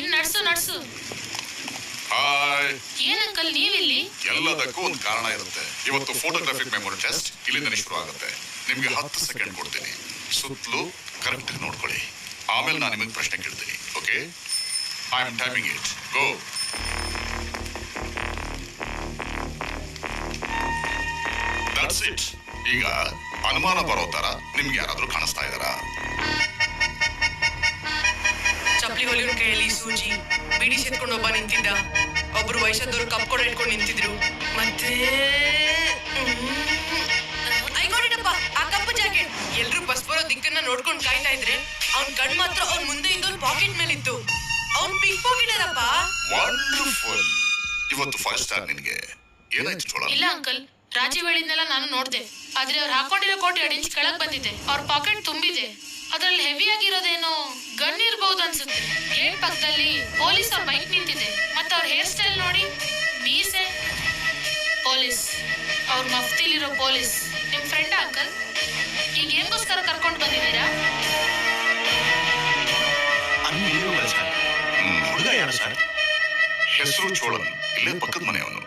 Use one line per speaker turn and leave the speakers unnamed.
ಇನ್ ನಡ್ಸು ನಡ್ಸು.
Hi.
ಏನ್ uncle ನೀವಿಲ್ಲಿ?
ಎಲ್ಲದಕ್ಕೂ ಒಂದು ಕಾರಣ ಇರುತ್ತೆ. ಇವತ್ತು ಫೋಟೋಗ್ರಾಫಿಕ್ ಮೆಮೊರಿ ಟೆಸ್ಟ್ ಇಲ್ಲಿಂದ ಶುರು ಆಗುತ್ತೆ. ನಿಮ್ಗೆ 10 ಸೆಕೆಂಡ್ ಕೊಡ್ತೀನಿ. ಸುತ್ತಲೂ ಕರೆಕ್ಟ್ ನೋಡ್ಕೊಳ್ಳಿ. ಆಮೇಲೆ ನಾನು ನಿಮಗೆ ಪ್ರಶ್ನೆ ಕೇಳ್ತೀನಿ. Okay? I am timing it. Go. That's it. ಈಗ ಅನುಮಾನ ಬರೋ ತರ ನಿಮ್ಗೆ ಯಾರಾದ್ರೂ ಕಾಣಿಸ್ತಾ ಇದಾರಾ?
ಚಪ್ಪಲಿ ಹೊಲಿಯೋರ್ ಕೈಯಲ್ಲಿ ಸೂಜಿ ಬಿಡಿ ಸೇತ್ಕೊಂಡು ಒಬ್ಬ ನಿಂತಿದ್ದ. ಒಬ್ರು ವಯಸ್ಸಾದವ್ರು ಕಪ್ ಕೂಡ ಇಟ್ಕೊಂಡು ನಿಂತಿದ್ರು. ಮತ್ತೆ ಐಗೋಡಿನಪ್ಪ ಆ ಕಪ್ಪು ಜಾಕೆಟ್. ಎಲ್ರು ಬಸ್ ಬರೋ ದಿಕ್ಕನ್ನ ನೋಡ್ಕೊಂಡು ಕಾಯ್ತಾ ಇದ್ರೆ ಅವ್ನ್ ಕಣ್ ಮಾತ್ರ ಅವ್ನ್ ಮುಂದೆ ಇದ್ದವ್ರ ಪಾಕೆಟ್ ಮೇಲೆ ಇತ್ತು. ಅವ್ನ್ ಪಿಕ್ ಪಾಕೆಟರಪ್ಪ.
ವಂಡರ್ಫುಲ್. ಇವತ್ತು 5 ಸ್ಟಾರ್ ನಿನ್ಗೆ. ಏನಾಯ್ತು ಚೋಳ?
ಇಲ್ಲ ಅಂಕಲ್, ರಾಜೀವ್ ಹೇಳಿದ್ನೆಲ್ಲ ನಾನು ನೋಡ್ದೆ. ಆದ್ರೆ ಅವ್ರು ಹಾಕೊಂಡಿರೋ ಕೋಟ್ 2 ಇಂಚ್ ಕೆಳಗ್ ಬಂದಿದೆ. ಅವ್ರ ಪಾಕೆಟ್ ತುಂಬಿದೆ. ಅದ್ರಲ್ಲಿ ಹೆವಿ ಆಗಿರೋದೇನೋ ಗನ್ ಇರ್ಬಹುದು ಅನ್ಸುತ್ತೆ. ಗೇಟ್ ಪಕ್ಕದಲ್ಲಿ ಪೊಲೀಸ್ ಅವ್ರ ಬೈಕ್ ನಿಂತಿದೆ. ಮತ್ತೆ ಅವ್ರ ಹೇರ್ ಸ್ಟೈಲ್ ನೋಡಿ, ಮೀಸೆ ಪೊಲೀಸ್, ಅವ್ರ ಮಫ್ತಿಲಿರೋ ಪೊಲೀಸ್. ನಿಮ್ ಫ್ರೆಂಡ್ ಅಂಕಲ್? ಈಗ ಏನ್ಗೋಸ್ಕರ ಕರ್ಕೊಂಡು ಬಂದಿದ್ದೀರಾ?
ಹೆಸರು ಚೋಳನ್. ಇಲ್ಲೇ ಪಕ್ಕದ ಮನೆಯವನು.